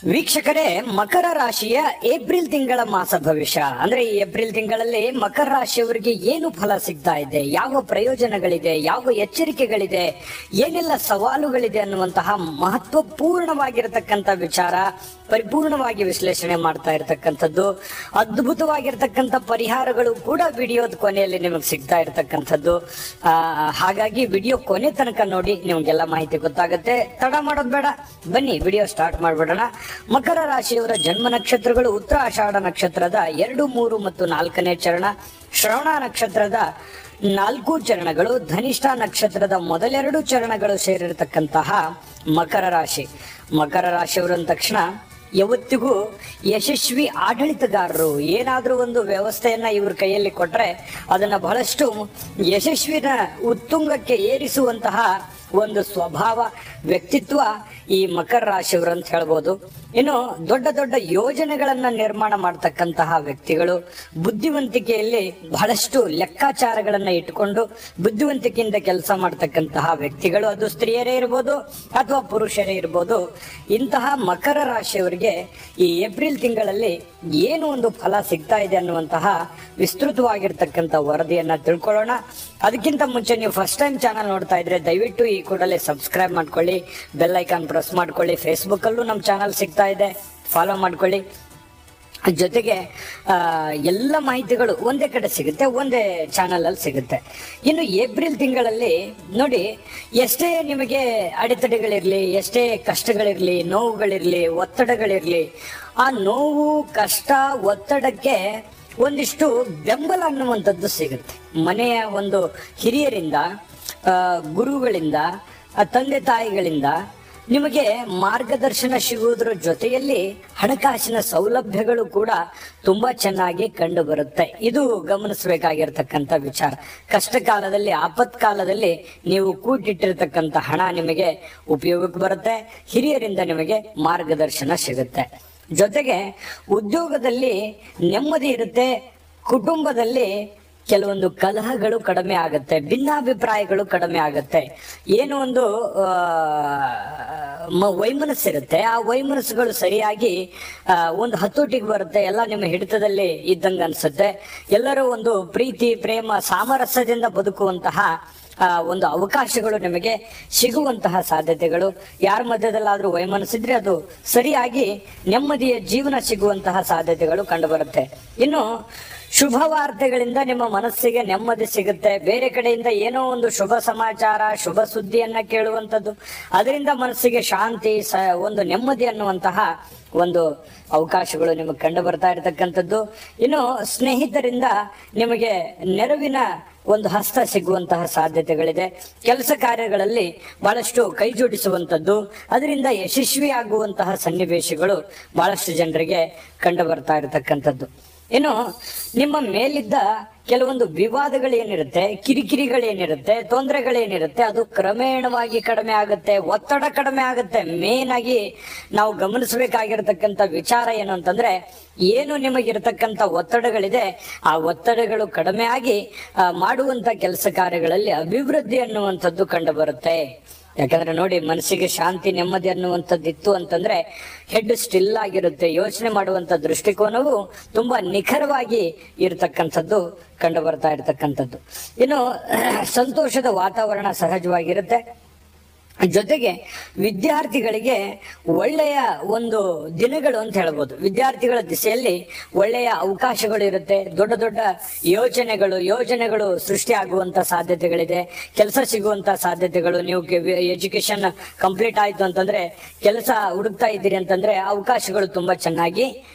ವೀಕ್ಷಕರೇ, ಮಕರ ರಾಶಿಯ ಏಪ್ರಿಲ್ ತಿಂಗಳ ಮಾಸ ಭವಿಷ್ಯ ಅಂದ್ರೆ ಈ ಏಪ್ರಿಲ್ ತಿಂಗಳಲ್ಲಿ ಮಕರ ರಾಶಿಯವರಿಗೆ ಏನು ಫಲ ಸಿಗ್ತಾ ಇದೆ, ಯಾವ ಪ್ರಯೋಜನಗಳಿದೆ, ಯಾವ ಎಚ್ಚರಿಕೆಗಳಿದೆ, ಏನೆಲ್ಲ ಸವಾಲುಗಳಿದೆ ಅನ್ನುವಂತಹ ಮಹತ್ವಪೂರ್ಣವಾಗಿರತಕ್ಕಂಥ ವಿಚಾರ ಪರಿಪೂರ್ಣವಾಗಿ ವಿಶ್ಲೇಷಣೆ ಮಾಡ್ತಾ ಇರತಕ್ಕಂಥದ್ದು, ಅದ್ಭುತವಾಗಿರ್ತಕ್ಕಂಥ ಪರಿಹಾರಗಳು ಕೂಡ ವಿಡಿಯೋದ ಕೊನೆಯಲ್ಲಿ ನಿಮಗೆ ಸಿಗ್ತಾ ಇರತಕ್ಕಂಥದ್ದು. ಹಾಗಾಗಿ ವಿಡಿಯೋ ಕೊನೆ ತನಕ ನೋಡಿ, ನಿಮ್ಗೆಲ್ಲ ಮಾಹಿತಿ ಗೊತ್ತಾಗುತ್ತೆ. ತಡ ಮಾಡೋದು ಬೇಡ, ಬನ್ನಿ ವಿಡಿಯೋ ಸ್ಟಾರ್ಟ್ ಮಾಡ್ಬಿಡೋಣ. ಮಕರ ರಾಶಿಯವರ ಜನ್ಮ ನಕ್ಷತ್ರಗಳು ಉತ್ತರಾಷಾಢ ನಕ್ಷತ್ರದ 2, 3 ಮತ್ತು 4ನೇ ಚರಣ, ಶ್ರವಣ ನಕ್ಷತ್ರದ 4 ಚರಣಗಳು, ಧನಿಷ್ಠ ನಕ್ಷತ್ರದ ಮೊದಲೆರಡು ಚರಣಗಳು ಸೇರಿರತಕ್ಕಂತಹ ಮಕರ ರಾಶಿ. ಮಕರ ರಾಶಿಯವರು ಅಂದ ತಕ್ಷಣ ಯಾವತ್ತಿಗೂ ಯಶಸ್ವಿ ಆಡಳಿತಗಾರರು. ಏನಾದ್ರೂ ಒಂದು ವ್ಯವಸ್ಥೆಯನ್ನ ಇವ್ರ ಕೈಯಲ್ಲಿ ಕೊಟ್ರೆ ಅದನ್ನ ಬಹಳಷ್ಟು ಯಶಸ್ವಿನ ಉತ್ತುಂಗಕ್ಕೆ ಏರಿಸುವಂತಹ ಒಂದು ಸ್ವಭಾವ, ವ್ಯಕ್ತಿತ್ವ ಈ ಮಕರ ರಾಶಿಯವರು ಅಂತ ಹೇಳ್ಬೋದು. ಇನ್ನು ದೊಡ್ಡ ದೊಡ್ಡ ಯೋಜನೆಗಳನ್ನ ನಿರ್ಮಾಣ ಮಾಡ್ತಕ್ಕಂತಹ ವ್ಯಕ್ತಿಗಳು, ಬುದ್ಧಿವಂತಿಕೆಯಲ್ಲಿ ಬಹಳಷ್ಟು ಲೆಕ್ಕಾಚಾರಗಳನ್ನ ಇಟ್ಕೊಂಡು ಬುದ್ಧಿವಂತಿಕೆಯಿಂದ ಕೆಲಸ ಮಾಡ್ತಕ್ಕಂತಹ ವ್ಯಕ್ತಿಗಳು, ಅದು ಸ್ತ್ರೀಯರೇ ಇರ್ಬೋದು ಅಥವಾ ಪುರುಷರೇ ಇರ್ಬೋದು. ಇಂತಹ ಮಕರ ರಾಶಿಯವರಿಗೆ ಈ ಏಪ್ರಿಲ್ ತಿಂಗಳಲ್ಲಿ ಏನು ಒಂದು ಫಲ ಸಿಗ್ತಾ ಇದೆ ಅನ್ನುವಂತಹ ವಿಸ್ತೃತವಾಗಿರ್ತಕ್ಕಂಥ ವರದಿಯನ್ನ ತಿಳ್ಕೊಳ್ಳೋಣ. ಅದಕ್ಕಿಂತ ಮುಂಚೆ ನೀವು ಫಸ್ಟ್ ಟೈಮ್ ಚಾನಲ್ ನೋಡ್ತಾ ಇದ್ರೆ ದಯವಿಟ್ಟು ಈ ಕೂಡಲೇ ಸಬ್ಸ್ಕ್ರೈಬ್ ಮಾಡ್ಕೊಳ್ಳಿ, ಬೆಲ್ ಐಕಾನ್ ಪ್ರೆಸ್ ಮಾಡ್ಕೊಳ್ಳಿ. ಫೇಸ್ಬುಕ್ ಅಲ್ಲೂ ನಮ್ಮ ಚಾನಲ್ ಸಿಗ್ತಾ ಇದೆ, ಫಾಲೋ ಮಾಡ್ಕೊಳ್ಳಿ. ಜೊತೆಗೆ ಎಲ್ಲ ಮಾಹಿತಿಗಳು ಒಂದೇ ಕಡೆ ಸಿಗುತ್ತೆ, ಒಂದೇ ಚಾನಲ್ ಅಲ್ಲಿ ಸಿಗುತ್ತೆ. ಇನ್ನು ಏಪ್ರಿಲ್ ತಿಂಗಳಲ್ಲಿ ನೋಡಿ, ಎಷ್ಟೇ ನಿಮಗೆ ಅಡೆತಡೆಗಳಿರ್ಲಿ, ಎಷ್ಟೇ ಕಷ್ಟಗಳಿರ್ಲಿ, ನೋವುಗಳಿರ್ಲಿ, ಒತ್ತಡಗಳಿರ್ಲಿ, ಆ ನೋವು, ಕಷ್ಟ, ಒತ್ತಡಕ್ಕೆ ಒಂದಿಷ್ಟು ಬೆಂಬಲ ಅನ್ನುವಂಥದ್ದು ಸಿಗುತ್ತೆ. ಮನೆಯ ಒಂದು ಹಿರಿಯರಿಂದ, ಗುರುಗಳಿಂದ, ತಂದೆ ತಾಯಿಗಳಿಂದ ನಿಮಗೆ ಮಾರ್ಗದರ್ಶನ ಸಿಗುವುದರ ಜೊತೆಯಲ್ಲಿ ಹಣಕಾಸಿನ ಸೌಲಭ್ಯಗಳು ಕೂಡ ತುಂಬಾ ಚೆನ್ನಾಗಿ ಕಂಡು ಬರುತ್ತೆ. ಇದು ಗಮನಿಸಬೇಕಾಗಿರ್ತಕ್ಕಂಥ ವಿಚಾರ. ಕಷ್ಟ ಕಾಲದಲ್ಲಿ, ಆಪತ್ಕಾಲದಲ್ಲಿ ನೀವು ಕೂಡಿಟ್ಟಿರ್ತಕ್ಕಂಥ ಹಣ ನಿಮಗೆ ಉಪಯೋಗಕ್ಕೆ ಬರುತ್ತೆ. ಹಿರಿಯರಿಂದ ನಿಮಗೆ ಮಾರ್ಗದರ್ಶನ ಸಿಗುತ್ತೆ. ಜೊತೆಗೆ ಉದ್ಯೋಗದಲ್ಲಿ ನೆಮ್ಮದಿ ಇರುತ್ತೆ. ಕುಟುಂಬದಲ್ಲಿ ಕೆಲವೊಂದು ಕಲಹಗಳು ಕಡಿಮೆ ಆಗುತ್ತೆ, ಭಿನ್ನಾಭಿಪ್ರಾಯಗಳು ಕಡಿಮೆ ಆಗುತ್ತೆ. ಏನೋ ಒಂದು ವೈಮನಸ್ಸಿರುತ್ತೆ, ಆ ವೈಮನಸ್ಸುಗಳು ಸರಿಯಾಗಿ ಒಂದು ಹತೋಟಿಗೆ ಬರುತ್ತೆ. ಎಲ್ಲ ನಿಮ್ಮ ಹಿಡಿತದಲ್ಲಿ ಇದ್ದಂಗೆ ಅನ್ಸುತ್ತೆ. ಎಲ್ಲರೂ ಒಂದು ಪ್ರೀತಿ, ಪ್ರೇಮ, ಸಾಮರಸ್ಯದಿಂದ ಬದುಕುವಂತಹ ಒಂದು ಅವಕಾಶಗಳು ನಿಮಗೆ ಸಿಗುವಂತಹ ಸಾಧ್ಯತೆಗಳು. ಯಾರ ಮಧ್ಯದಲ್ಲಾದ್ರೂ ವೈಮನಸ್ಸಿದ್ರೆ ಅದು ಸರಿಯಾಗಿ ನೆಮ್ಮದಿಯ ಜೀವನ ಸಿಗುವಂತಹ ಸಾಧ್ಯತೆಗಳು ಕಂಡು ಬರುತ್ತೆ. ಇನ್ನು ಶುಭ ವಾರ್ತೆಗಳಿಂದ ನಿಮ್ಮ ಮನಸ್ಸಿಗೆ ನೆಮ್ಮದಿ ಸಿಗುತ್ತೆ. ಬೇರೆ ಕಡೆಯಿಂದ ಏನೋ ಒಂದು ಶುಭ ಸಮಾಚಾರ, ಶುಭ ಸುದ್ದಿಯನ್ನ ಕೇಳುವಂಥದ್ದು, ಅದರಿಂದ ಮನಸ್ಸಿಗೆ ಶಾಂತಿ, ಒಂದು ನೆಮ್ಮದಿ ಅನ್ನುವಂತಹ ಒಂದು ಅವಕಾಶಗಳು ನಿಮಗೆ ಕಂಡು ಬರ್ತಾ ಇರತಕ್ಕಂಥದ್ದು. ಇನ್ನು ಸ್ನೇಹಿತರಿಂದ ನಿಮಗೆ ನೆರವಿನ ಒಂದು ಹಸ್ತ ಸಿಗುವಂತಹ ಸಾಧ್ಯತೆಗಳಿದೆ. ಕೆಲಸ ಕಾರ್ಯಗಳಲ್ಲಿ ಬಹಳಷ್ಟು ಕೈ ಜೋಡಿಸುವಂಥದ್ದು, ಅದರಿಂದ ಯಶಸ್ವಿಯಾಗುವಂತಹ ಸನ್ನಿವೇಶಗಳು ಬಹಳಷ್ಟು ಜನರಿಗೆ ಕಂಡು ಬರ್ತಾ ಇರತಕ್ಕಂಥದ್ದು. ಇನ್ನು ನಿಮ್ಮ ಮೇಲಿದ್ದ ಕೆಲವೊಂದು ವಿವಾದಗಳೇನಿರುತ್ತೆ, ಕಿರಿಕಿರಿಗಳೇನಿರುತ್ತೆ, ತೊಂದರೆಗಳೇನಿರುತ್ತೆ, ಅದು ಕ್ರಮೇಣವಾಗಿ ಕಡಿಮೆ ಆಗುತ್ತೆ, ಒತ್ತಡ ಕಡಿಮೆ ಆಗುತ್ತೆ. ಮೇನ್ ಆಗಿ ನಾವು ಗಮನಿಸಬೇಕಾಗಿರ್ತಕ್ಕಂಥ ವಿಚಾರ ಏನು ಅಂತಂದ್ರೆ, ಏನು ನಿಮಗಿರ್ತಕ್ಕಂಥ ಒತ್ತಡಗಳಿದೆ, ಆ ಒತ್ತಡಗಳು ಕಡಿಮೆ ಆಗಿ ಮಾಡುವಂತ ಕೆಲಸ ಕಾರ್ಯಗಳಲ್ಲಿ ಅಭಿವೃದ್ಧಿ ಅನ್ನುವಂಥದ್ದು ಕಂಡು ಬರುತ್ತೆ. ಯಾಕಂದ್ರೆ ನೋಡಿ, ಮನಸ್ಸಿಗೆ ಶಾಂತಿ, ನೆಮ್ಮದಿ ಅನ್ನುವಂಥದ್ದು ಇತ್ತು ಅಂತಂದ್ರೆ ಹೆಡ್ ಸ್ಟಿಲ್ ಆಗಿರುತ್ತೆ. ಯೋಚನೆ ಮಾಡುವಂತ ದೃಷ್ಟಿಕೋನವು ತುಂಬಾ ನಿಖರವಾಗಿ ಇರತಕ್ಕಂಥದ್ದು ಕಂಡು ಬರ್ತಾ ಇರತಕ್ಕಂಥದ್ದು. ಇನ್ನು ಸಂತೋಷದ ವಾತಾವರಣ ಸಹಜವಾಗಿರುತ್ತೆ. ಜೊತೆಗೆ ವಿದ್ಯಾರ್ಥಿಗಳಿಗೆ ಒಳ್ಳೆಯ ಒಂದು ದಿನಗಳು ಅಂತ ಹೇಳ್ಬೋದು. ವಿದ್ಯಾರ್ಥಿಗಳ ದಿಸೆಯಲ್ಲಿ ಒಳ್ಳೆಯ ಅವಕಾಶಗಳು ಇರುತ್ತೆ. ದೊಡ್ಡ ದೊಡ್ಡ ಯೋಜನೆಗಳು ಸೃಷ್ಟಿ ಆಗುವಂತ ಸಾಧ್ಯತೆಗಳಿದೆ. ಕೆಲಸ ಸಿಗುವಂತ ಸಾಧ್ಯತೆಗಳು, ನೀವು ಎಜುಕೇಶನ್ ಕಂಪ್ಲೀಟ್ ಆಯ್ತು ಅಂತಂದ್ರೆ ಕೆಲಸ ಹುಡುಕ್ತಾ ಇದ್ದೀರಿ ಅಂತಂದ್ರೆ ಅವಕಾಶಗಳು ತುಂಬಾ ಚೆನ್ನಾಗಿ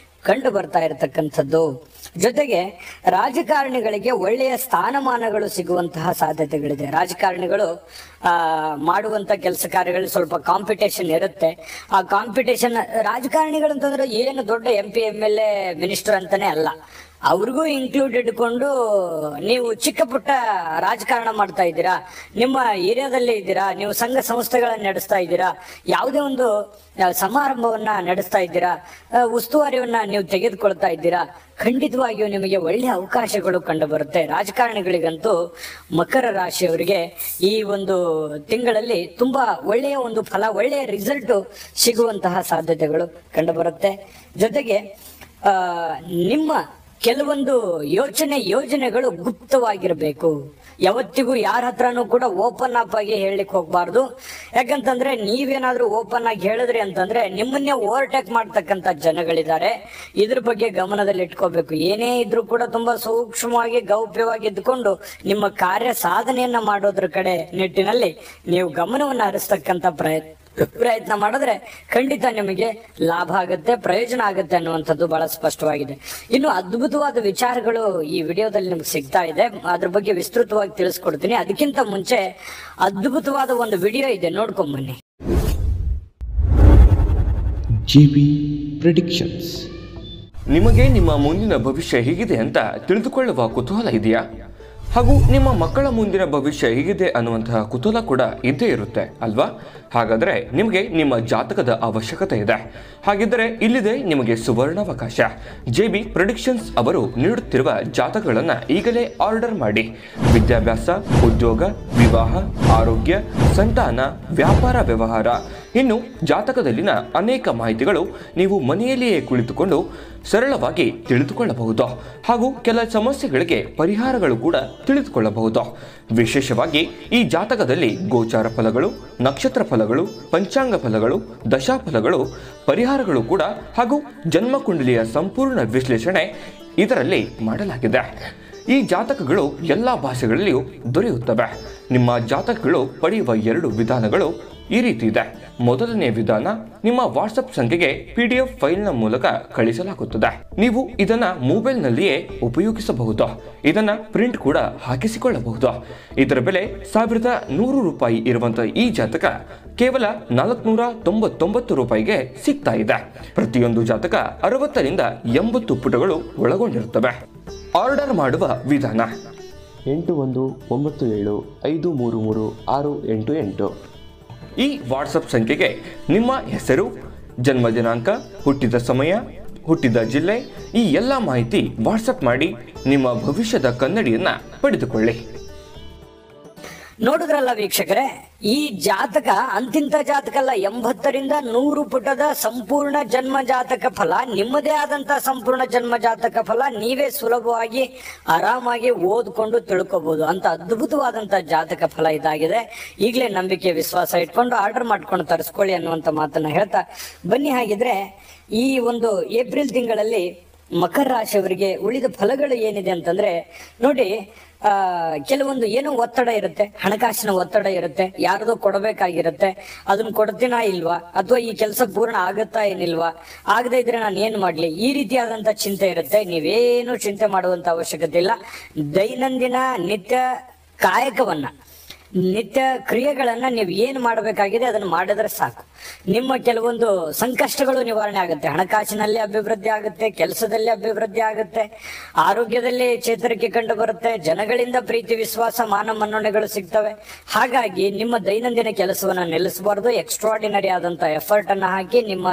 ಕಂಡು ಬರ್ತಾ ಇರತಕ್ಕಂಥದ್ದು. ಜೊತೆಗೆ ರಾಜಕಾರಣಿಗಳಿಗೆ ಒಳ್ಳೆಯ ಸ್ಥಾನಮಾನಗಳು ಸಿಗುವಂತಹ ಸಾಧ್ಯತೆಗಳಿದೆ. ರಾಜಕಾರಣಿಗಳು ಮಾಡುವಂತ ಕೆಲಸ ಕಾರ್ಯಗಳಲ್ಲಿ ಸ್ವಲ್ಪ ಕಾಂಪಿಟೇಷನ್ ಇರುತ್ತೆ. ಆ ಕಾಂಪಿಟೇಷನ್, ರಾಜಕಾರಣಿಗಳು ಅಂತಂದ್ರೆ ಏನು ದೊಡ್ಡ MP, MLA, ಮಿನಿಸ್ಟರ್ ಅಂತಾನೆ ಅಲ್ಲ, ಅವ್ರಿಗೂ ಇನ್ಕ್ಲೂಡ್ ಇಟ್ಕೊಂಡು ನೀವು ಚಿಕ್ಕ ಪುಟ್ಟ ರಾಜಕಾರಣ ಮಾಡ್ತಾ ಇದ್ದೀರಾ, ನಿಮ್ಮ ಏರಿಯಾದಲ್ಲಿ ಇದ್ದೀರಾ, ನೀವು ಸಂಘ ಸಂಸ್ಥೆಗಳನ್ನ ನಡೆಸ್ತಾ ಇದ್ದೀರಾ, ಯಾವುದೇ ಒಂದು ಸಮಾರಂಭವನ್ನ ನಡೆಸ್ತಾ ಇದ್ದೀರಾ, ಉಸ್ತುವಾರಿಯನ್ನ ನೀವು ತೆಗೆದುಕೊಳ್ತಾ ಇದ್ದೀರಾ, ಖಂಡಿತವಾಗಿಯೂ ನಿಮಗೆ ಒಳ್ಳೆಯ ಅವಕಾಶಗಳು ಕಂಡು ಬರುತ್ತೆ. ರಾಜಕಾರಣಿಗಳಿಗಂತೂ ಮಕರ ರಾಶಿಯವರಿಗೆ ಈ ಒಂದು ತಿಂಗಳಲ್ಲಿ ತುಂಬಾ ಒಳ್ಳೆಯ ಒಂದು ಫಲ, ಒಳ್ಳೆಯ ರಿಸಲ್ಟ್ ಸಿಗುವಂತಹ ಸಾಧ್ಯತೆಗಳು ಕಂಡು ಬರುತ್ತೆ. ಜೊತೆಗೆ ನಿಮ್ಮ ಕೆಲವೊಂದು ಯೋಜನೆಗಳು ಗುಪ್ತವಾಗಿರಬೇಕು. ಯಾವತ್ತಿಗೂ ಯಾರ ಹತ್ರನೂ ಕೂಡ ಓಪನ್ ಅಪ್ ಆಗಿ ಹೇಳಲಿಕ್ಕೆ ಹೋಗ್ಬಾರ್ದು. ಯಾಕಂತಂದ್ರೆ ನೀವೇನಾದ್ರೂ ಓಪನ್ ಆಗಿ ಹೇಳಿದ್ರಿ ಅಂತಂದ್ರೆ ನಿಮ್ಮನ್ನೇ ಓವರ್ಟೇಕ್ ಮಾಡ್ತಕ್ಕಂಥ ಜನಗಳಿದ್ದಾರೆ. ಇದ್ರ ಬಗ್ಗೆ ಗಮನದಲ್ಲಿ ಇಟ್ಕೋಬೇಕು. ಏನೇ ಇದ್ರೂ ಕೂಡ ತುಂಬಾ ಸೂಕ್ಷ್ಮವಾಗಿ ಗೌಪ್ಯವಾಗಿ ಇದ್ದುಕೊಂಡು ನಿಮ್ಮ ಕಾರ್ಯ ಸಾಧನೆಯನ್ನ ಮಾಡೋದ್ರ ಕಡೆ ನಿಟ್ಟಿನಲ್ಲಿ ನೀವು ಗಮನವನ್ನು ಹರಿಸ್ತಕ್ಕಂಥ ಪ್ರಯತ್ನ ಮಾಡಿದ್ರೆ ಖಂಡಿತ ನಿಮಗೆ ಲಾಭ ಆಗುತ್ತೆ, ಪ್ರಯೋಜನ ಆಗುತ್ತೆ ಅನ್ನುವಂಥದ್ದು ಬಹಳ ಸ್ಪಷ್ಟವಾಗಿದೆ. ಇನ್ನು ಅದ್ಭುತವಾದ ವಿಚಾರಗಳು ಈ ವಿಡಿಯೋದಲ್ಲಿ ನಿಮ್ಗೆ ಸಿಗ್ತಾ ಇದೆ, ಅದ್ರ ಬಗ್ಗೆ ವಿಸ್ತೃತವಾಗಿ ತಿಳಿಸ್ಕೊಡ್ತೀನಿ. ಅದಕ್ಕಿಂತ ಮುಂಚೆ ಅದ್ಭುತವಾದ ಒಂದು ವಿಡಿಯೋ ಇದೆ, ನೋಡ್ಕೊಂಡ್ ಬನ್ನಿ. GB predictions. ನಿಮಗೆ ನಿಮ್ಮ ಮುಂದಿನ ಭವಿಷ್ಯ ಹೇಗಿದೆ ಅಂತ ತಿಳಿದುಕೊಳ್ಳುವ ಕುತೂಹಲ ಇದೆಯಾ? ಹಾಗೂ ನಿಮ್ಮ ಮಕ್ಕಳ ಮುಂದಿನ ಭವಿಷ್ಯ ಹೇಗಿದೆ ಅನ್ನುವಂತಹ ಕುತೂಹಲ ಕೂಡ ಇದ್ದೇ ಇರುತ್ತೆ ಅಲ್ವಾ? ಹಾಗಾದರೆ ನಿಮಗೆ ನಿಮ್ಮ ಜಾತಕದ ಅವಶ್ಯಕತೆ ಇದೆ. ಹಾಗಿದ್ದರೆ ಇಲ್ಲಿದೆ ನಿಮಗೆ ಸುವರ್ಣಾವಕಾಶ. JB ಪ್ರೆಡಿಕ್ಷನ್ಸ್ ಅವರು ನೀಡುತ್ತಿರುವ ಜಾತಕಗಳನ್ನು ಈಗಲೇ ಆರ್ಡರ್ ಮಾಡಿ. ವಿದ್ಯಾಭ್ಯಾಸ, ಉದ್ಯೋಗ, ವಿವಾಹ, ಆರೋಗ್ಯ, ಸಂತಾನ, ವ್ಯಾಪಾರ ವ್ಯವಹಾರ, ಇನ್ನು ಜಾತಕದಲ್ಲಿನ ಅನೇಕ ಮಾಹಿತಿಗಳು ನೀವು ಮನೆಯಲ್ಲಿಯೇ ಕುಳಿತುಕೊಂಡು ಸರಳವಾಗಿ ತಿಳಿದುಕೊಳ್ಳಬಹುದು. ಹಾಗೂ ಕೆಲ ಸಮಸ್ಯೆಗಳಿಗೆ ಪರಿಹಾರಗಳು ಕೂಡ ತಿಳಿದುಕೊಳ್ಳಬಹುದು. ವಿಶೇಷವಾಗಿ ಈ ಜಾತಕದಲ್ಲಿ ಗೋಚಾರ ಫಲಗಳು, ನಕ್ಷತ್ರ ಫಲಗಳು, ಪಂಚಾಂಗ ಫಲಗಳು, ದಶಾಫಲಗಳು, ಪರಿಹಾರಗಳು ಕೂಡ ಹಾಗೂ ಜನ್ಮಕುಂಡಲಿಯ ಸಂಪೂರ್ಣ ವಿಶ್ಲೇಷಣೆ ಇದರಲ್ಲಿ ಮಾಡಲಾಗಿದೆ. ಈ ಜಾತಕಗಳು ಎಲ್ಲ ಭಾಷೆಗಳಲ್ಲಿಯೂ ದೊರೆಯುತ್ತವೆ. ನಿಮ್ಮ ಜಾತಕಗಳು ಪಡೆಯುವ 2 ವಿಧಾನಗಳು ಈ ರೀತಿ ಇದೆ. ಮೊದಲನೇ ವಿಧಾನ, ನಿಮ್ಮ ವಾಟ್ಸಪ್ ಸಂಖ್ಯೆಗೆ PDF ಫೈಲ್ನ ಮೂಲಕ ಕಳಿಸಲಾಗುತ್ತದೆ. ನೀವು ಇದನ್ನ ಮೊಬೈಲ್ನಲ್ಲಿಯೇ ಉಪಯೋಗಿಸಬಹುದು. ಇದನ್ನ ಪ್ರಿಂಟ್ ಕೂಡ ಹಾಕಿಸಿಕೊಳ್ಳಬಹುದು. ಇದರ ಬೆಲೆ 1100 ರೂಪಾಯಿ ಇರುವಂತಹ ಈ ಜಾತಕ ಕೇವಲ 499 ರೂಪಾಯಿಗೆ ಸಿಗ್ತಾ ಇದೆ. ಪ್ರತಿಯೊಂದು ಜಾತಕ 60 ರಿಂದ 80 ಪುಟಗಳು ಒಳಗೊಂಡಿರುತ್ತವೆ. ಆರ್ಡರ್ ಮಾಡುವ ವಿಧಾನ: 8197533688. ಈ ವಾಟ್ಸಪ್ ಸಂಖ್ಯೆಗೆ ನಿಮ್ಮ ಹೆಸರು, ಜನ್ಮ ದಿನಾಂಕ, ಹುಟ್ಟಿದ ಸಮಯ, ಹುಟ್ಟಿದ ಜಿಲ್ಲೆ, ಈ ಎಲ್ಲ ಮಾಹಿತಿ ವಾಟ್ಸಪ್ ಮಾಡಿ ನಿಮ್ಮ ಭವಿಷ್ಯದ ಕನ್ನಡಿಯನ್ನ ಪಡೆದುಕೊಳ್ಳಿ. ನೋಡಿದ್ರಲ್ಲ ವೀಕ್ಷಕರೇ, ಈ ಜಾತಕ ಅಂತಿಂತ ಜಾತಕ ಅಲ್ಲ. 80 ರಿಂದ 100 ಪುಟದ ಸಂಪೂರ್ಣ ಜನ್ಮ ಜಾತಕ ಫಲ, ನಿಮ್ಮದೇ ಆದಂತಹ ಸಂಪೂರ್ಣ ಜನ್ಮ ಜಾತಕ ಫಲ ನೀವೇ ಸುಲಭವಾಗಿ ಆರಾಮಾಗಿ ಓದ್ಕೊಂಡು ತಿಳ್ಕೊಬಹುದು. ಅಂತ ಅದ್ಭುತವಾದಂತಹ ಜಾತಕ ಫಲ ಇದಾಗಿದೆ. ಈಗಲೇ ನಂಬಿಕೆ ವಿಶ್ವಾಸ ಇಟ್ಕೊಂಡು ಆರ್ಡರ್ ಮಾಡ್ಕೊಂಡು ತರಿಸ್ಕೊಳ್ಳಿ ಅನ್ನುವಂತ ಮಾತನ್ನ ಹೇಳ್ತಾ ಬನ್ನಿ. ಹಾಗಿದ್ರೆ ಈ ಒಂದು ಏಪ್ರಿಲ್ ತಿಂಗಳಲ್ಲಿ ಮಕರ ರಾಶಿಯವರಿಗೆ ಉಳಿದ ಫಲಗಳು ಏನಿದೆ ಅಂತಂದ್ರೆ ನೋಡಿ, ಕೆಲವೊಂದು ಏನೋ ಒತ್ತಡ ಇರುತ್ತೆ, ಹಣಕಾಸಿನ ಒತ್ತಡ ಇರುತ್ತೆ, ಯಾರದೋ ಕೊಡಬೇಕಾಗಿರುತ್ತೆ, ಅದನ್ನ ಕೊಡ್ತೀನಾ ಇಲ್ವಾ, ಅಥವಾ ಈ ಕೆಲಸ ಪೂರ್ಣ ಆಗುತ್ತಾ ಏನಿಲ್ವಾ, ಆಗದೆ ಇದ್ರೆ ನಾನು ಏನ್ ಮಾಡ್ಲಿ, ಈ ರೀತಿಯಾದಂತ ಚಿಂತೆ ಇರುತ್ತೆ. ನೀವೇನು ಚಿಂತೆ ಮಾಡುವಂತ ಅವಶ್ಯಕತೆ ಇಲ್ಲ. ದೈನಂದಿನ ನಿತ್ಯ ಕಾಯಕವನ್ನ, ನಿತ್ಯ ಕ್ರಿಯೆಗಳನ್ನ ನೀವು ಏನ್ ಮಾಡಬೇಕಾಗಿದೆ ಅದನ್ನ ಮಾಡಿದ್ರೆ ಸಾಕು. ನಿಮ್ಮ ಕೆಲವೊಂದು ಸಂಕಷ್ಟಗಳು ನಿವಾರಣೆ ಆಗುತ್ತೆ. ಹಣಕಾಸಿನಲ್ಲಿ ಅಭಿವೃದ್ಧಿ ಆಗುತ್ತೆ, ಕೆಲಸದಲ್ಲಿ ಅಭಿವೃದ್ಧಿ ಆಗುತ್ತೆ, ಆರೋಗ್ಯದಲ್ಲಿ ಚೇತರಿಕೆ ಕಂಡು ಬರುತ್ತೆ, ಜನಗಳಿಂದ ಪ್ರೀತಿ ವಿಶ್ವಾಸ ಮಾನ ಮನ್ನಣೆಗಳು ಸಿಗ್ತವೆ. ಹಾಗಾಗಿ ನಿಮ್ಮ ದೈನಂದಿನ ಕೆಲಸವನ್ನ ನಿಲ್ಲಿಸಬಾರ್ದು. ಎಕ್ಸ್ಟ್ರಾರ್ಡಿನರಿ ಆದಂತ ಎಫರ್ಟ್ ಅನ್ನ ಹಾಕಿ ನಿಮ್ಮ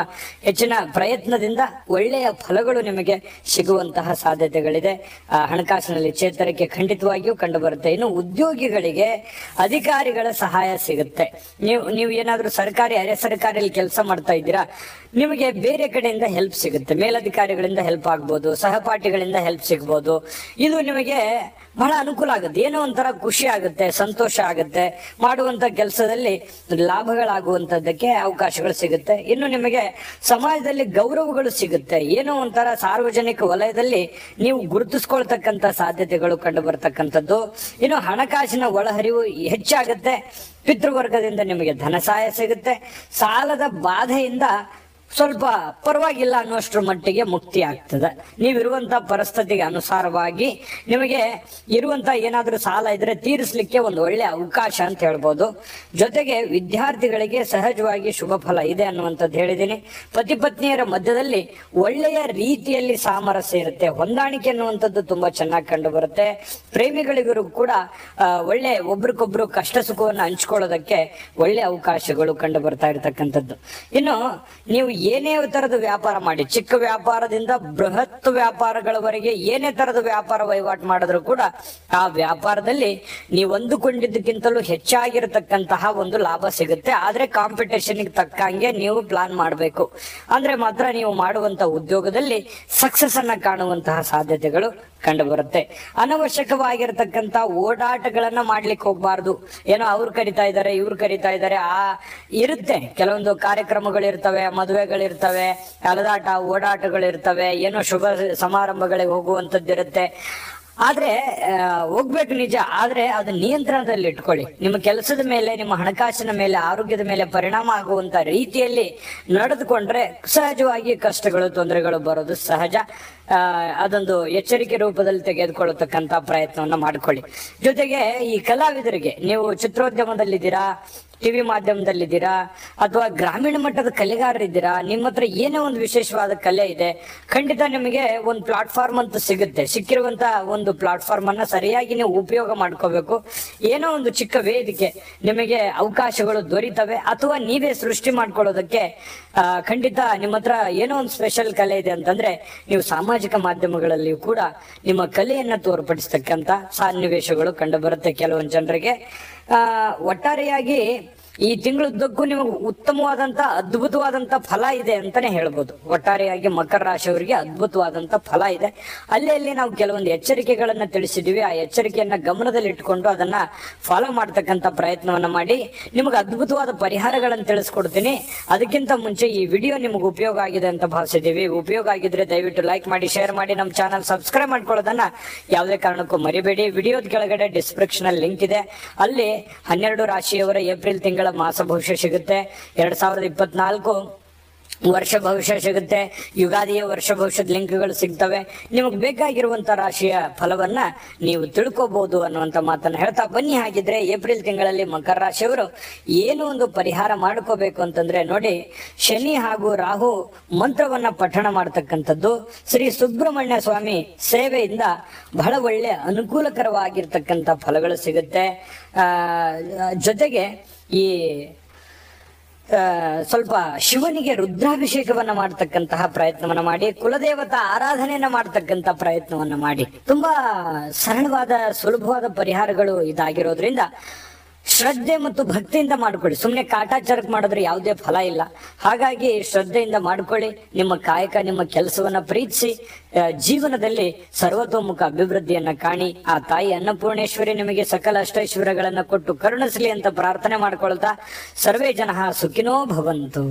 ಹೆಚ್ಚಿನ ಪ್ರಯತ್ನದಿಂದ ಒಳ್ಳೆಯ ಫಲಗಳು ನಿಮಗೆ ಸಿಗುವಂತಹ ಸಾಧ್ಯತೆಗಳಿದೆ. ಹಣಕಾಸಿನಲ್ಲಿ ಚೇತರಿಕೆ ಖಂಡಿತವಾಗಿಯೂ ಕಂಡು ಬರುತ್ತೆ. ಇನ್ನು ಉದ್ಯೋಗಿಗಳಿಗೆ ಅಧಿಕಾರಿಗಳ ಸಹಾಯ ಸಿಗುತ್ತೆ. ನೀವು ಏನಾದ್ರೂ ಸರ್ಕಾರಿ ಅರೆ ಸರ್ಕಾರಿಯಲ್ಲಿ ಕೆಲಸ ಮಾಡ್ತಾ ಇದ್ದೀರಾ, ನಿಮಗೆ ಬೇರೆ ಕಡೆಯಿಂದ ಹೆಲ್ಪ್ ಸಿಗುತ್ತೆ. ಮೇಲಧಿಕಾರಿಗಳಿಂದ ಹೆಲ್ಪ್ ಆಗ್ಬೋದು, ಸಹಪಾಠಿಗಳಿಂದ ಹೆಲ್ಪ್ ಸಿಗ್ಬೋದು. ಇದು ನಿಮಗೆ ಬಹಳ ಅನುಕೂಲ ಆಗುತ್ತೆ. ಏನೋ ಒಂಥರ ಖುಷಿ ಆಗುತ್ತೆ, ಸಂತೋಷ ಆಗುತ್ತೆ. ಮಾಡುವಂತ ಕೆಲಸದಲ್ಲಿ ಲಾಭಗಳಾಗುವಂತದ್ದಕ್ಕೆ ಅವಕಾಶಗಳು ಸಿಗುತ್ತೆ. ಇನ್ನು ನಿಮಗೆ ಸಮಾಜದಲ್ಲಿ ಗೌರವಗಳು ಸಿಗುತ್ತೆ. ಏನೋ ಒಂಥರ ಸಾರ್ವಜನಿಕ ವಲಯದಲ್ಲಿ ನೀವು ಗುರುತಿಸ್ಕೊಳ್ತಕ್ಕಂತ ಸಾಧ್ಯತೆಗಳು ಕಂಡು ಬರ್ತಕ್ಕಂಥದ್ದು. ಇನ್ನು ಹಣಕಾಸಿನ ಒಳಹರಿವು ಹೆಚ್ಚಾಗುತ್ತೆ. ಪಿತೃವರ್ಗದಿಂದ ನಿಮಗೆ ಧನ ಸಹಾಯ ಸಿಗುತ್ತೆ. ಸಾಲದ ಬಾಧೆಯಿಂದ ಸ್ವಲ್ಪ ಪರವಾಗಿಲ್ಲ ಅನ್ನುವಷ್ಟರ ಮಟ್ಟಿಗೆ ಮುಕ್ತಿ ಆಗ್ತದೆ. ನೀವಿರುವಂತ ಪರಿಸ್ಥಿತಿಗೆ ಅನುಸಾರವಾಗಿ ನಿಮಗೆ ಇರುವಂತ ಏನಾದ್ರೂ ಸಾಲ ಇದ್ರೆ ತೀರಿಸಲಿಕ್ಕೆ ಒಂದು ಒಳ್ಳೆ ಅವಕಾಶ ಅಂತ ಹೇಳ್ಬೋದು. ಜೊತೆಗೆ ವಿದ್ಯಾರ್ಥಿಗಳಿಗೆ ಸಹಜವಾಗಿ ಶುಭ ಫಲ ಇದೆ ಅನ್ನುವಂಥದ್ದು ಹೇಳಿದ್ದೀನಿ. ಪತಿ ಪತ್ನಿಯರ ಮಧ್ಯದಲ್ಲಿ ಒಳ್ಳೆಯ ರೀತಿಯಲ್ಲಿ ಸಾಮರಸ್ಯ ಇರುತ್ತೆ. ಹೊಂದಾಣಿಕೆ ಅನ್ನುವಂಥದ್ದು ತುಂಬಾ ಚೆನ್ನಾಗಿ ಕಂಡು ಬರುತ್ತೆ. ಪ್ರೇಮಿಗಳಿಗೂ ಕೂಡ ಒಳ್ಳೆ ಒಬ್ರಿಗೊಬ್ರು ಕಷ್ಟ ಸುಖವನ್ನು ಹಂಚ್ಕೊಳ್ಳೋದಕ್ಕೆ ಒಳ್ಳೆ ಅವಕಾಶಗಳು ಕಂಡು ಬರ್ತಾ ಇರತಕ್ಕಂಥದ್ದು. ಇನ್ನು ನೀವು ಏನೇ ತರದ ವ್ಯಾಪಾರ ಮಾಡಿ, ಚಿಕ್ಕ ವ್ಯಾಪಾರದಿಂದ ಬೃಹತ್ ವ್ಯಾಪಾರಗಳವರೆಗೆ ಏನೇ ತರದ ವ್ಯಾಪಾರ ವಹಿವಾಟು ಮಾಡಿದ್ರು ಕೂಡ ಆ ವ್ಯಾಪಾರದಲ್ಲಿ ನೀವು ಅಂದುಕೊಂಡಿದ್ದಕ್ಕಿಂತಲೂ ಹೆಚ್ಚಾಗಿರತಕ್ಕಂತಹ ಒಂದು ಲಾಭ ಸಿಗುತ್ತೆ. ಆದ್ರೆ ಕಾಂಪಿಟೇಷನ್ ತಕ್ಕಂಗೆ ನೀವು ಪ್ಲಾನ್ ಮಾಡಬೇಕು. ಅಂದ್ರೆ ಮಾತ್ರ ನೀವು ಮಾಡುವಂತ ಉದ್ಯೋಗದಲ್ಲಿ ಸಕ್ಸಸ್ ಅನ್ನ ಕಾಣುವಂತಹ ಸಾಧ್ಯತೆಗಳು ಕಂಡು ಬರುತ್ತೆ. ಅನವಶ್ಯಕವಾಗಿರ್ತಕ್ಕಂತ ಓಡಾಟಗಳನ್ನ ಮಾಡ್ಲಿಕ್ಕೆ ಹೋಗ್ಬಾರ್ದು. ಏನೋ ಅವ್ರು ಕರಿತಾ ಇದ್ದಾರೆ, ಇವ್ರು ಕರಿತಾ ಇದ್ದಾರೆ, ಇರುತ್ತೆ ಕೆಲವೊಂದು ಕಾರ್ಯಕ್ರಮಗಳಿರ್ತವೆ, ಮದುವೆಗಳಿರ್ತವೆ, ಅಲದಾಟ ಓಡಾಟಗಳಿರ್ತವೆ, ಏನೋ ಶುಭ ಸಮಾರಂಭಗಳಿಗೆ ಹೋಗುವಂತದ್ದಿರುತ್ತೆ. ಆದ್ರೆ ಹೋಗ್ಬೇಕು ನಿಜ, ಆದ್ರೆ ಅದು ನಿಯಂತ್ರಣದಲ್ಲಿ ಇಟ್ಕೊಳ್ಳಿ. ನಿಮ್ಮ ಕೆಲಸದ ಮೇಲೆ, ನಿಮ್ಮ ಹಣಕಾಸಿನ ಮೇಲೆ, ಆರೋಗ್ಯದ ಮೇಲೆ ಪರಿಣಾಮ ಆಗುವಂತ ರೀತಿಯಲ್ಲಿ ನಡೆದುಕೊಂಡ್ರೆ ಸಹಜವಾಗಿ ಕಷ್ಟಗಳು, ತೊಂದರೆಗಳು ಬರೋದು ಸಹಜ. ಅದೊಂದು ಎಚ್ಚರಿಕೆ ರೂಪದಲ್ಲಿ ತೆಗೆದುಕೊಳ್ಳತಕ್ಕಂತ ಪ್ರಯತ್ನವನ್ನ ಮಾಡ್ಕೊಳ್ಳಿ. ಜೊತೆಗೆ ಈ ಕಲಾವಿದರಿಗೆ, ನೀವು ಚಿತ್ರೋದ್ಯಮದಲ್ಲಿದ್ದೀರಾ, ಟಿವಿ ಮಾಧ್ಯಮದಲ್ಲಿದ್ದೀರಾ, ಅಥವಾ ಗ್ರಾಮೀಣ ಮಟ್ಟದ ಕಲೆಗಾರರಿದ್ದೀರಾ, ನಿಮ್ಮ ಹತ್ರ ಏನೋ ಒಂದು ವಿಶೇಷವಾದ ಕಲೆ ಇದೆ, ಖಂಡಿತ ನಿಮಗೆ ಒಂದು ಪ್ಲಾಟ್ಫಾರ್ಮ್ ಅಂತ ಸಿಗುತ್ತೆ. ಸಿಕ್ಕಿರುವಂತ ಒಂದು ಪ್ಲಾಟ್ಫಾರ್ಮ್ ಅನ್ನ ಸರಿಯಾಗಿ ನೀವು ಉಪಯೋಗ ಮಾಡ್ಕೋಬೇಕು. ಏನೋ ಒಂದು ಚಿಕ್ಕ ವೇದಿಕೆ ನಿಮಗೆ ಅವಕಾಶಗಳು ದೊರೀತವೆ, ಅಥವಾ ನೀವೇ ಸೃಷ್ಟಿ ಮಾಡ್ಕೊಳ್ಳೋದಕ್ಕೆ ಖಂಡಿತ ನಿಮ್ಮ ಹತ್ರ ಏನೋ ಒಂದು ಸ್ಪೆಷಲ್ ಕಲೆ ಇದೆ ಅಂತಂದ್ರೆ ನೀವು ಸಾಮಾಜಿಕ ಮಾಧ್ಯಮಗಳಲ್ಲಿಯೂ ಕೂಡ ನಿಮ್ಮ ಕಲೆಯನ್ನ ತೋರ್ಪಡಿಸ್ತಕ್ಕಂತ ಸನ್ನಿವೇಶಗಳು ಕಂಡು ಬರುತ್ತೆ ಕೆಲವೊಂದು ಜನರಿಗೆ. ಒಟ್ಟಾರೆಯಾಗಿ ಈ ತಿಂಗಳುದ್ದಕ್ಕೂ ನಿಮಗೆ ಉತ್ತಮವಾದಂತ ಅದ್ಭುತವಾದಂತ ಫಲ ಇದೆ ಅಂತಾನೆ ಹೇಳ್ಬೋದು. ಒಟ್ಟಾರೆಯಾಗಿ ಮಕರ ರಾಶಿಯವರಿಗೆ ಅದ್ಭುತವಾದಂತ ಫಲ ಇದೆ. ಅಲ್ಲಿ ನಾವು ಕೆಲವೊಂದು ಎಚ್ಚರಿಕೆಗಳನ್ನ ತಿಳಿಸಿದೀವಿ. ಆ ಎಚ್ಚರಿಕೆಯನ್ನ ಗಮನದಲ್ಲಿ ಇಟ್ಕೊಂಡು ಅದನ್ನ ಫಾಲೋ ಮಾಡ್ತಕ್ಕಂತ ಪ್ರಯತ್ನವನ್ನ ಮಾಡಿ ನಿಮಗೆ ಅದ್ಭುತವಾದ ಪರಿಹಾರಗಳನ್ನು ತಿಳಿಸ್ಕೊಡ್ತೀನಿ. ಅದಕ್ಕಿಂತ ಮುಂಚೆ ಈ ವಿಡಿಯೋ ನಿಮಗೆ ಉಪಯೋಗ ಆಗಿದೆ ಅಂತ ಭಾವಿಸಿದೀವಿ. ಉಪಯೋಗ ಆಗಿದ್ರೆ ದಯವಿಟ್ಟು ಲೈಕ್ ಮಾಡಿ, ಶೇರ್ ಮಾಡಿ, ನಮ್ಮ ಚಾನಲ್ ಸಬ್ಸ್ಕ್ರೈಬ್ ಮಾಡ್ಕೊಳ್ಳೋದನ್ನ ಯಾವುದೇ ಕಾರಣಕ್ಕೂ ಮರಿಬೇಡಿ. ವಿಡಿಯೋದ ಕೆಳಗಡೆ ಡಿಸ್ಕ್ರಿಪ್ಷನ್ ಅಲ್ಲಿ ಲಿಂಕ್ ಇದೆ, ಅಲ್ಲಿ 12 ರಾಶಿಯವರ ಏಪ್ರಿಲ್ ತಿಂಗಳ ಮಾಸ ಭವಿಷ್ಯ ಸಿಗುತ್ತೆ. 2024 ವರ್ಷ ಭವಿಷ್ಯ ಸಿಗುತ್ತೆ. ಯುಗಾದಿಯ ವರ್ಷ ಭವಿಷ್ಯದ ಲಿಂಕ್ಗಳು ಸಿಗ್ತವೆ. ನಿಮಗೆ ಬೇಕಾಗಿರುವಂತ ರಾಶಿಯ ಫಲವನ್ನ ನೀವು ತಿಳ್ಕೋಬಹುದು ಅನ್ನುವಂತ ಮಾತನ್ನ ಹೇಳ್ತಾ ಬನ್ನಿ. ಹಾಗಿದ್ರೆ ಏಪ್ರಿಲ್ ತಿಂಗಳಲ್ಲಿ ಮಕರ ರಾಶಿಯವರು ಏನು ಒಂದು ಪರಿಹಾರ ಮಾಡ್ಕೋಬೇಕು ಅಂತಂದ್ರೆ ನೋಡಿ, ಶನಿ ಹಾಗೂ ರಾಹು ಮಂತ್ರವನ್ನ ಪಠಣ ಮಾಡ್ತಕ್ಕಂಥದ್ದು, ಶ್ರೀ ಸುಬ್ರಹ್ಮಣ್ಯ ಸ್ವಾಮಿ ಸೇವೆಯಿಂದ ಬಹಳ ಒಳ್ಳೆ ಅನುಕೂಲಕರವಾಗಿರ್ತಕ್ಕಂಥ ಫಲಗಳು ಸಿಗುತ್ತೆ. ಜೊತೆಗೆ ಈ ಸ್ವಲ್ಪ ಶಿವನಿಗೆ ರುದ್ರಾಭಿಷೇಕವನ್ನ ಮಾಡತಕ್ಕಂತಹ ಪ್ರಯತ್ನವನ್ನ ಮಾಡಿ, ಕುಲದೇವತಾ ಆರಾಧನೆಯನ್ನ ಮಾಡತಕ್ಕಂತ ಪ್ರಯತ್ನವನ್ನ ಮಾಡಿ. ತುಂಬಾ ಸರಳವಾದ ಸುಲಭವಾದ ಪರಿಹಾರಗಳು ಇದಾಗಿರೋದ್ರಿಂದ ಶ್ರದ್ಧೆ ಮತ್ತು ಭಕ್ತಿಯಿಂದ ಮಾಡ್ಕೊಳ್ಳಿ. ಸುಮ್ಮನೆ ಕಾಟಾಚಾರಕ್ಕೆ ಮಾಡಿದ್ರೆ ಯಾವುದೇ ಫಲ ಇಲ್ಲ. ಹಾಗಾಗಿ ಶ್ರದ್ಧೆಯಿಂದ ಮಾಡ್ಕೊಳ್ಳಿ. ನಿಮ್ಮ ಕಾಯಕ, ನಿಮ್ಮ ಕೆಲಸವನ್ನ ಪ್ರೀತಿಸಿ ಜೀವನದಲ್ಲಿ ಸರ್ವತೋಮುಖ ಅಭಿವೃದ್ಧಿಯನ್ನ ಕಾಣಿ. ಆ ತಾಯಿ ಅನ್ನಪೂರ್ಣೇಶ್ವರಿ ನಿಮಗೆ ಸಕಲ ಅಷ್ಟೈಶ್ವರ್ಯಗಳನ್ನ ಕೊಟ್ಟು ಕರುಣಿಸಲಿ ಅಂತ ಪ್ರಾರ್ಥನೆ ಮಾಡ್ಕೊಳ್ತಾ ಸರ್ವೇ ಜನಃ ಸುಖಿನೋ ಭವಂತು.